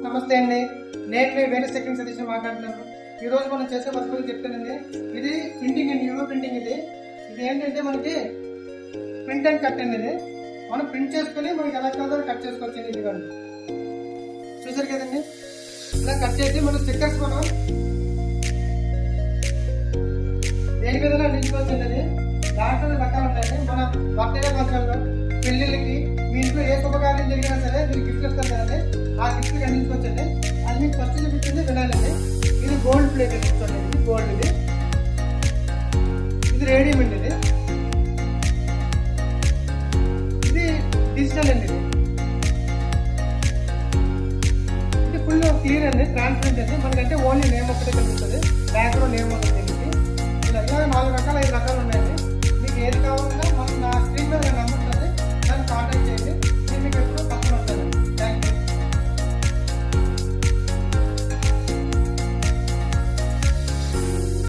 నమస్తే అండి, నేను మీ వేరే సెకండ్ సతీష్ మాట్లాడుతున్నాను. ఈ రోజు మనం చేసే వర్క్ గురించి చెప్తానండి. ఇది ప్రింటింగ్ అండి, యూవీ ప్రింటింగ్. ఇది ఏంటంటే మనకి ప్రింట్ అండ్ కట్ అండి. ఇది మనం ప్రింట్ చేసుకుని మనకి ఎలా కాదో కట్ చేసుకోవచ్చు. ఇది కానీ చూసారు కదండి, ఇలా కట్ చేసి మన స్టిక్కర్స్ మనం దేని మీద నిలుచుకోవచ్చు. అది దాంట్లో రకాలు ఉంటాయండి. మన బర్త్డే ఫంక్షన్లో, పెళ్లిళ్ళకి, మీ ఇంట్లో ఏ శుభకార్యం జరిగినా సరే మీరు గిఫ్ట్ ఇస్తారు కదండి, ఆ గిఫ్ట్ అందించుకోవచ్చండి. అది మీకు ఫస్ట్ చూపించింది వినాలండి. ఇది గోల్డ్ ప్లేట్ అండి, ఇది గోల్డ్. ఇది రేడియం అండి. ఇది డిజిటల్ అండి. ఇది ఫుల్ క్లియర్ అండి, ట్రాన్స్పరెంట్ అండి. మనకంటే ఓన్లీ నేమ్ ఒకటే కనిపిస్తుంది, బ్యాక్ లో నేమ్ ఉంటుంది. ఇలా 4 రకాలు 5 రకాలు ఉన్నాయండి. మీకు ఏది కావాలన్నా